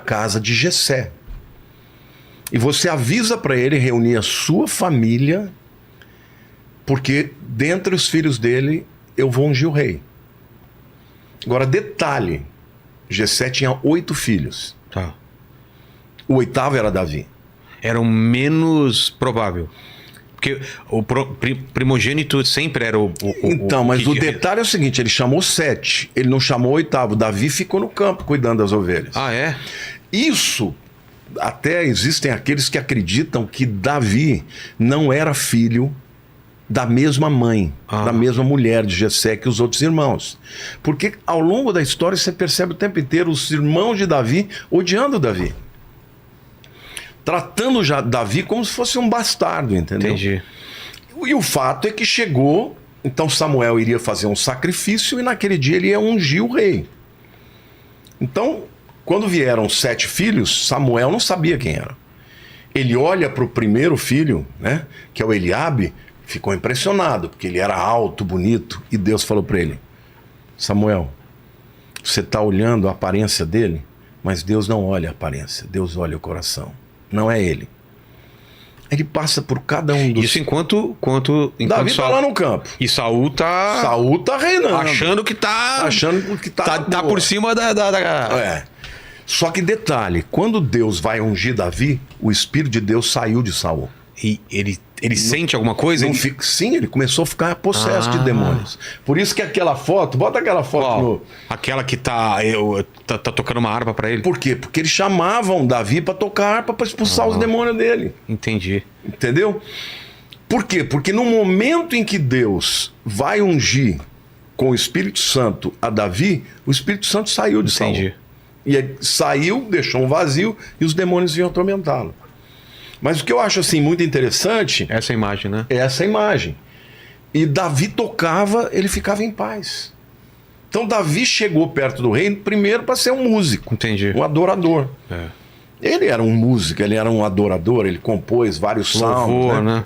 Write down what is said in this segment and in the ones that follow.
casa de Jessé. E você avisa para ele reunir a sua família, porque dentre os filhos dele eu vou ungir o rei. Agora, detalhe, Jessé tinha 8 filhos. Tá. O 8º era Davi. Era o menos provável. Porque o primogênito sempre era Então, mas o detalhe é o seguinte, ele chamou 7, ele não chamou o 8º. Davi ficou no campo cuidando das ovelhas. Ah, é? Isso, até existem aqueles que acreditam que Davi não era filho da mesma mãe, da mesma mulher de Jessé que os outros irmãos. Porque ao longo da história você percebe o tempo inteiro os irmãos de Davi odiando Davi. Tratando já Davi como se fosse um bastardo, entendeu? Entendi. E o fato é que chegou, então Samuel iria fazer um sacrifício e naquele dia ele ia ungir o rei. Então, quando vieram 7 filhos, Samuel não sabia quem era. Ele olha para o primeiro filho, né, que é o Eliabe, ficou impressionado, porque ele era alto, bonito, e Deus falou para ele: Samuel, você está olhando a aparência dele, mas Deus não olha a aparência, Deus olha o coração. Não é ele. Ele passa por cada um dos... Isso enquanto Davi tá lá no campo. E Saul tá reinando. Achando que tá por cima da... É. Só que detalhe, quando Deus vai ungir Davi, o Espírito de Deus saiu de Saul. E ele sente alguma coisa? Sim, ele começou a ficar possesso de demônios. Por isso que aquela foto, bota aquela foto aquela que tá tocando uma harpa pra ele. Por quê? Porque eles chamavam Davi pra tocar harpa pra expulsar os demônios dele. Entendi. Entendeu? Por quê? Porque no momento em que Deus vai ungir com o Espírito Santo a Davi, o Espírito Santo saiu de Saul. E ele saiu, deixou um vazio e os demônios vinham atormentá-lo. Mas o que eu acho assim muito interessante... Essa imagem, né? É essa imagem. E Davi tocava, ele ficava em paz. Então Davi chegou perto do rei primeiro para ser um músico. Entendi. Um adorador. É. Ele era um músico, ele era um adorador, ele compôs vários salmos. Né?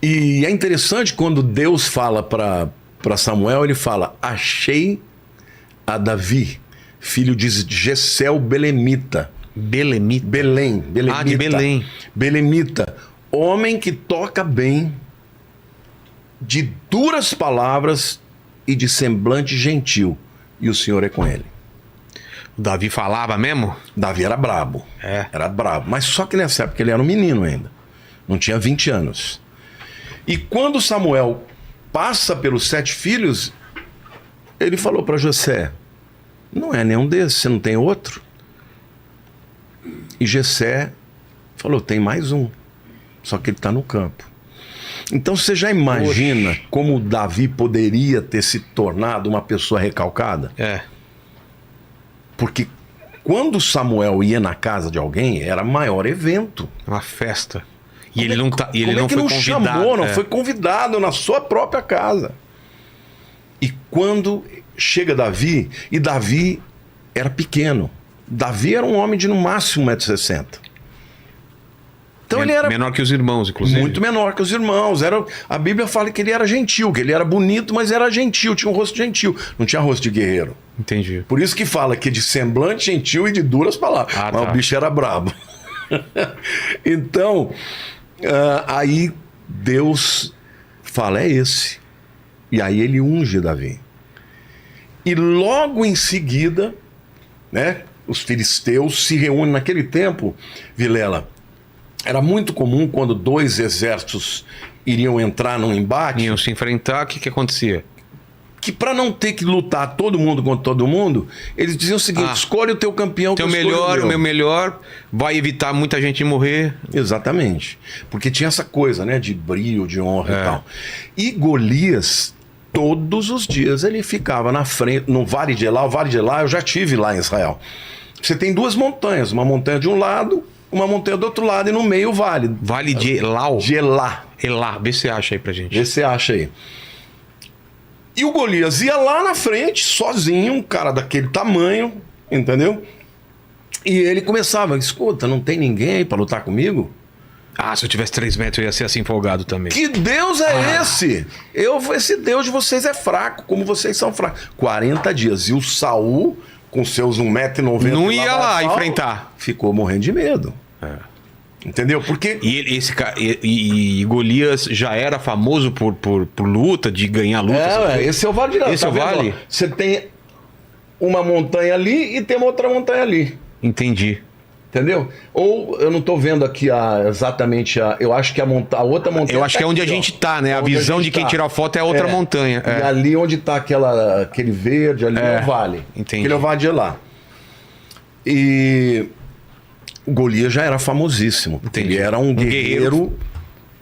E é interessante quando Deus fala para Samuel, ele fala: achei a Davi, filho de Jessé o Belemita. Belemita? Belemita. Ah, de Belém. Belemita, homem que toca bem, de duras palavras e de semblante gentil. E o Senhor é com ele. O Davi falava mesmo? Davi era brabo. Era brabo. Mas só que nessa época ele era um menino ainda. Não tinha 20 anos. E quando Samuel passa pelos 7 filhos, ele falou para Jessé: não é nenhum desses, você não tem outro? E Jessé falou: tem mais um, só que ele está no campo. Então você já imagina como Davi poderia ter se tornado uma pessoa recalcada? É. Porque quando Samuel ia na casa de alguém, era maior evento. Uma festa. E ele não foi convidado. Chamou, não foi convidado na sua própria casa. E quando chega Davi, e Davi era pequeno. Davi era um homem de no máximo 1,60 m. Então ele era... menor que os irmãos, inclusive. Muito menor que os irmãos. A Bíblia fala que ele era gentil, que ele era bonito, mas era gentil, tinha um rosto gentil. Não tinha rosto de guerreiro. Entendi. Por isso que fala que de semblante gentil e de duras palavras. Mas o bicho era brabo. Então, aí Deus fala: é esse. E aí ele unge Davi. E logo em seguida, né, os filisteus se reúnem. Naquele tempo, Vilela, era muito comum quando 2 exércitos iriam entrar num embate. Iam se enfrentar, o que acontecia? Que para não ter que lutar todo mundo contra todo mundo, eles diziam o seguinte: escolhe o teu campeão. Teu melhor, o meu melhor, vai evitar muita gente morrer. Exatamente. Porque tinha essa coisa, né, de brio, de honra e tal. E Golias, todos os dias ele ficava na frente, no Vale de Elá. O Vale de Elá, eu já tive lá em Israel. Você tem 2 montanhas, uma montanha de um lado, uma montanha do outro lado, e no meio o vale. Vale de Elá? De Elá. Elá, vê se acha aí pra gente. Vê se acha aí. E o Golias ia lá na frente, sozinho, um cara daquele tamanho, entendeu? E ele começava: escuta, não tem ninguém aí pra lutar comigo? Ah, se eu tivesse 3 metros eu ia ser assim empolgado também. Que Deus é esse? Esse Deus de vocês é fraco, como vocês são fracos. 40 dias. E o Saul com seus 1,90 m. Não ia lá enfrentar. Ficou morrendo de medo. Entendeu? Porque... E Golias já era famoso por luta, de ganhar luta. Esse é o Vale de Araras. Esse é o Vale? Você tem uma montanha ali e tem uma outra montanha ali. Entendi. Entendeu? Ou eu não tô vendo aqui exatamente a. Eu acho que a outra montanha. Eu acho que é onde a gente tá, né? A visão de quem tira a foto é a outra montanha. E ali onde tá aquele verde, ali é o vale. Entendi. Aquele é o vale de lá. E o Golias já era famosíssimo. Entendi. Ele era um guerreiro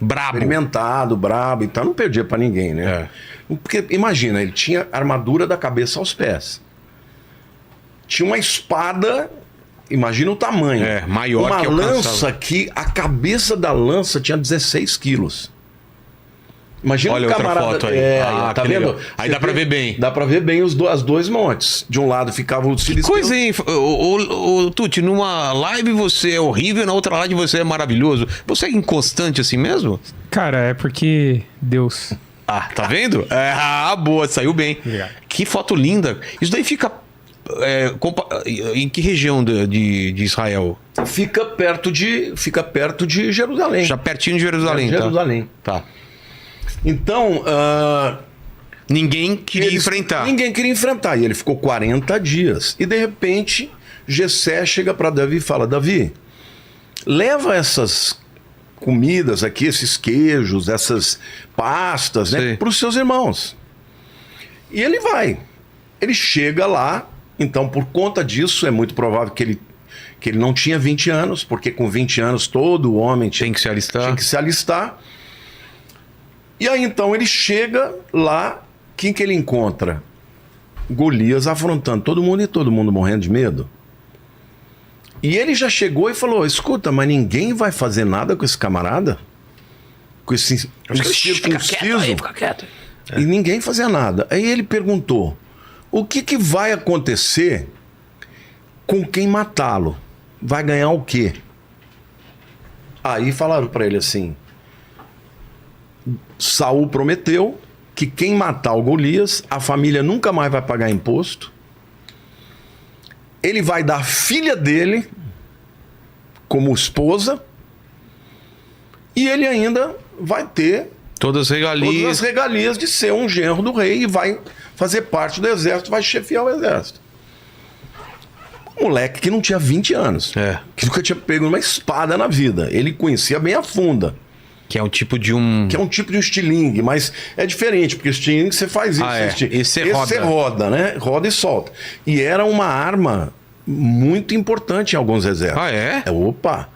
brabo. experimentado, brabo, então não perdia pra ninguém, né? Porque imagina, ele tinha armadura da cabeça aos pés. Tinha uma espada. Imagina o tamanho. Maior uma que lança que a cabeça da lança tinha 16 quilos. Imagina Olha o camarada. outra foto aí. Tá vendo? Legal. Aí dá pra ver bem. Dá pra ver bem as dois montes. De um lado ficava o Silisteu. Coisa, hein? Ô, Tuti, numa live você é horrível, na outra live você é maravilhoso. Você é inconstante assim mesmo? Cara, é porque Deus. Tá vendo? Boa, saiu bem. Obrigado. Que foto linda. Isso daí fica. Em que região de Israel? Fica perto de Jerusalém. Já pertinho de Jerusalém. Jerusalém. Tá. Então, ninguém queria enfrentar. Ninguém queria enfrentar. E ele ficou 40 dias. E de repente, Jessé chega para Davi e fala: Davi, leva essas comidas aqui, esses queijos, essas pastas, né, para os seus irmãos. E ele vai. Ele chega lá. Então, por conta disso, é muito provável que ele não tinha 20 anos, porque com 20 anos todo homem tinha que se alistar. E aí, então, ele chega lá, quem que ele encontra? Golias afrontando todo mundo e todo mundo morrendo de medo. E ele já chegou e falou: escuta, mas ninguém vai fazer nada com esse camarada? Com esse circunciso? Fica quieto. E ninguém fazia nada. Aí ele perguntou: o que vai acontecer com quem matá-lo? Vai ganhar o quê? Aí falaram para ele assim: Saul prometeu que quem matar o Golias, a família nunca mais vai pagar imposto. Ele vai dar a filha dele como esposa. E ele ainda vai ter todas as regalias de ser um genro do rei e vai fazer parte do exército, vai chefiar o exército. Um moleque que não tinha 20 anos, que nunca tinha pego uma espada na vida. Ele conhecia bem a funda. Que é um tipo de um... Que é um tipo de um estilingue, mas é diferente, porque estilingue você faz isso. Esse você roda, né? Roda e solta. E era uma arma muito importante em alguns exércitos. Opa!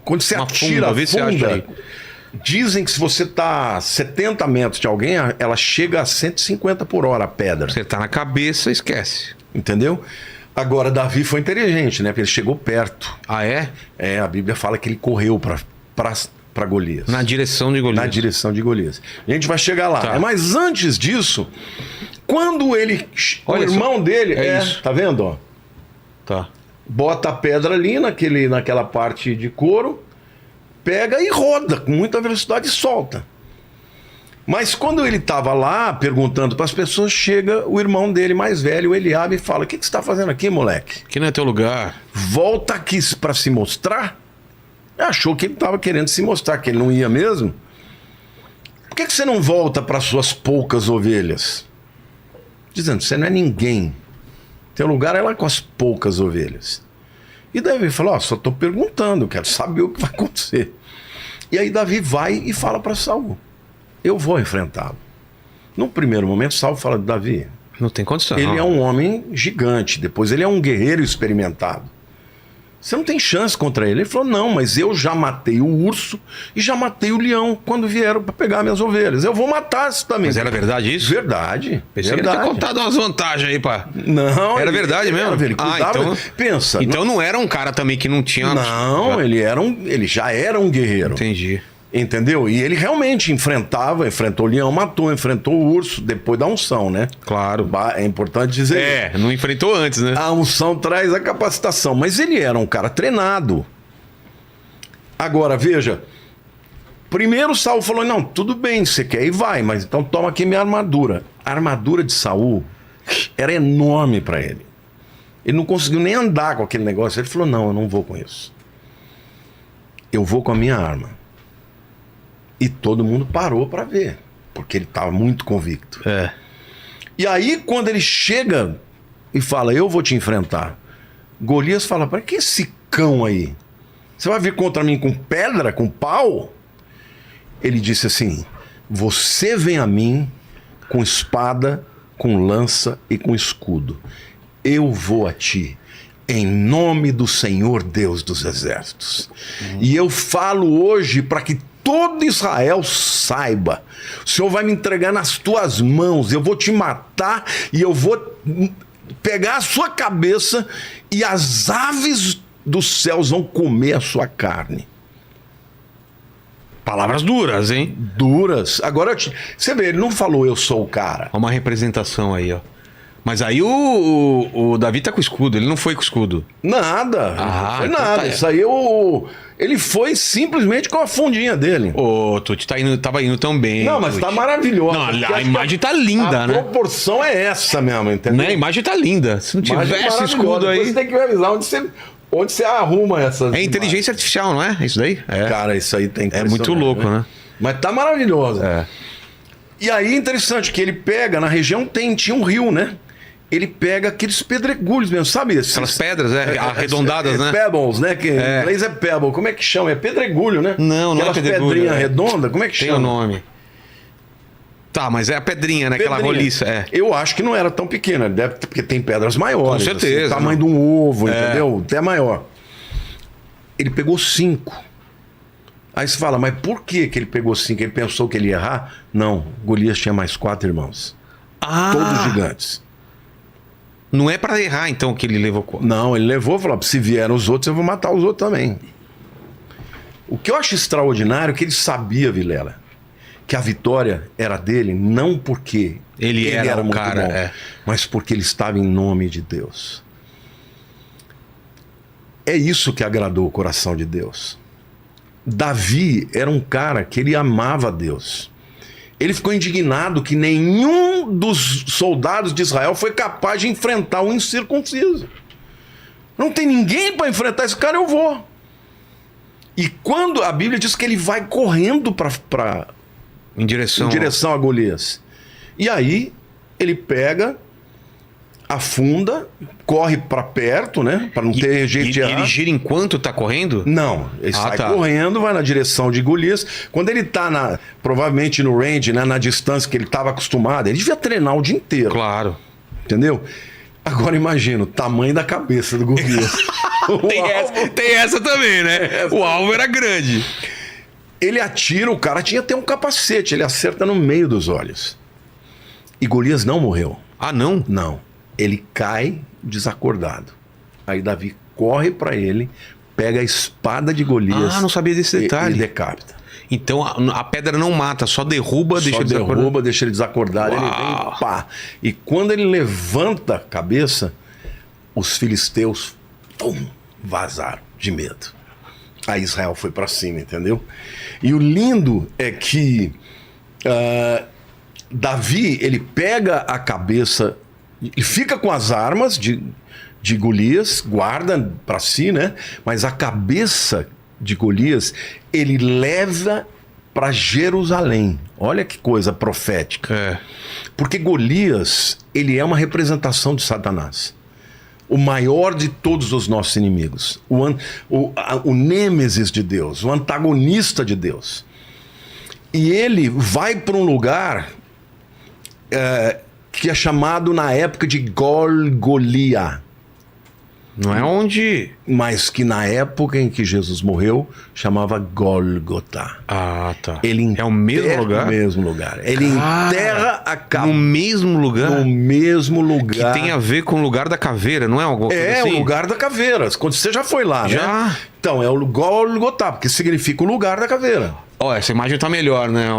Quando você atira a funda, dizem que se você tá a 70 metros de alguém, ela chega a 150 por hora a pedra. Você tá na cabeça, esquece. Entendeu? Agora, Davi foi inteligente, né? Porque ele chegou perto. A Bíblia fala que ele correu para Golias. Na direção de Golias. Na direção de Golias. A gente vai chegar lá. Mas antes disso, quando ele... Olha, o irmão dele... isso. Tá vendo, ó? Tá. Bota a pedra ali naquela parte de couro, pega e roda com muita velocidade e solta. Mas quando ele estava lá perguntando para as pessoas, chega o irmão dele mais velho, o Eliabe, e fala: o que você está fazendo aqui, moleque? Aqui não é teu lugar. Volta aqui para se mostrar? Achou que ele estava querendo se mostrar, que ele não ia mesmo. Por que você não volta para suas poucas ovelhas? Dizendo: você não é ninguém. Teu lugar é lá com as poucas ovelhas. E Davi falou: só estou perguntando, quero saber o que vai acontecer. E aí Davi vai e fala para Saul: eu vou enfrentá-lo. Num primeiro momento, Saul fala: Davi, não tem condição. Ele é um homem gigante, depois ele é um guerreiro experimentado. Você não tem chance contra ele. Ele falou: não, mas eu já matei o urso e já matei o leão quando vieram para pegar minhas ovelhas. Eu vou matar isso também. Mas era verdade isso? Verdade. Pensei que ele tinha contado umas vantagens aí, pá. Não. Era verdade mesmo? Ele cuidava, então... Pensa. Então não era um cara também que não tinha... Não, ele já era um guerreiro. Entendi. Entendeu? E ele realmente enfrentou o leão, enfrentou o urso, depois da unção, né? Claro. É importante dizer. Não enfrentou antes, né? A unção traz a capacitação, mas ele era um cara treinado. Agora, veja, primeiro Saul falou: não, tudo bem, você quer ir, vai, mas então toma aqui minha armadura. A armadura de Saul era enorme para ele. Ele não conseguiu nem andar com aquele negócio. Ele falou, não, eu não vou com isso. Eu vou com a minha arma. E todo mundo parou para ver, porque ele estava muito convicto. É. E aí, quando ele chega e fala, eu vou te enfrentar, Golias fala, para que esse cão aí? Você vai vir contra mim com pedra, com pau? Ele disse assim, você vem a mim com espada, com lança e com escudo. Eu vou a ti em nome do Senhor Deus dos Exércitos. E eu falo hoje para que todo Israel saiba, o Senhor vai me entregar nas tuas mãos, eu vou te matar e eu vou pegar a sua cabeça e as aves dos céus vão comer a sua carne. Palavras duras, hein? Duras. Agora, você vê, ele não falou eu sou o cara. Olha uma representação aí, ó. Mas aí o Davi tá com escudo, ele não foi com escudo. Nada. Ah, não foi então nada. tá. Isso aí ele foi simplesmente com a fundinha dele. Ô, Tuti, tava indo tão bem. Não, mas Tuti. tá maravilhoso. Não, Porque a acho que imagem tá linda, a né? proporção é essa mesmo, entendeu? Né? A imagem tá linda. Se não Imagem tivesse maravilhosa. escudo Depois aí... você tem que me avisar onde você arruma essas É inteligência artificial, não é? É isso daí? É. Cara, isso aí tem que É muito louco, né? Mas tá maravilhoso. É. E aí, interessante que ele pega, na região tinha um rio, né? Ele pega aqueles pedregulhos mesmo, sabe? Aquelas pedras, arredondadas, né? Pebbles, né? Que em inglês é pebble. Como é que chama? É pedregulho, né? Não, não é Aquelas pedregulho, pedrinhas é. redondas, como é que Tem chama? o nome. Tá, mas é a pedrinha, né? Aquela Pedrinha. roliça. É. Eu acho que não era tão pequena, porque tem pedras maiores. Com certeza, Assim, tamanho não. de um ovo, É. entendeu? Até maior. Ele pegou 5. Aí você fala, mas por que ele pegou 5? Ele pensou que ele ia errar? Não, Golias tinha mais 4 irmãos. Ah, Todos gigantes. não é pra errar, então, que ele levou... Não, ele levou e falou, se vieram os outros, eu vou matar os outros também. O que eu acho extraordinário é que ele sabia, Vilela, que a vitória era dele, não porque Ele era o muito cara, bom, é. mas porque ele estava em nome de Deus. É isso que agradou o coração de Deus. Davi era um cara que ele amava Deus. Ele ficou indignado que nenhum dos soldados de Israel foi capaz de enfrentar um incircunciso. Não tem ninguém para enfrentar esse cara, eu vou. E quando a Bíblia diz que ele vai correndo Em direção... em direção a Golias. E aí ele pega, afunda, corre para perto, né? Para não ter jeito de errar. Ele gira enquanto tá correndo? Não, ele sai tá. correndo, vai na direção de Golias. Quando ele tá provavelmente no range, né, na distância que ele estava acostumado, ele devia treinar o dia inteiro. Claro. Entendeu? Agora imagina o tamanho da cabeça do Golias. Tem essa também, né? O alvo era grande. Ele atira, o cara tinha até um capacete, ele acerta no meio dos olhos. E Golias não morreu. Ah, não? Não. Ele cai desacordado. Aí Davi corre para ele, pega a espada de Golias. Ah, não sabia desse detalhe. E decapita. Então a pedra não mata, só derruba, deixa Só ele desacordado. derruba, deixa ele desacordado. Ele Uau. vem, pá. E quando ele levanta a cabeça, os filisteus vazaram de medo. Aí Israel foi para cima, entendeu? E o lindo é que Davi, ele pega a cabeça, ele fica com as armas de Golias, guarda para si, né? Mas a cabeça de Golias, ele leva para Jerusalém. Olha que coisa profética. É. Porque Golias, ele é uma representação de Satanás. O maior de todos os nossos inimigos. O nêmesis de Deus, o antagonista de Deus. E ele vai para um lugar que é chamado na época de Golgolia. Não é onde... Mas que na época em que Jesus morreu, chamava Gólgota. Ah, tá. Ele é o mesmo enterra lugar? No mesmo lugar. Ele Cara, enterra a cabeça. No mesmo lugar? No mesmo lugar. Que tem a ver com o lugar da caveira, não é alguma coisa É, assim? o lugar da caveira. Quando você já foi lá, Já. né? Então, é o Gólgota, porque significa o lugar da caveira. Ó, essa imagem tá melhor, né?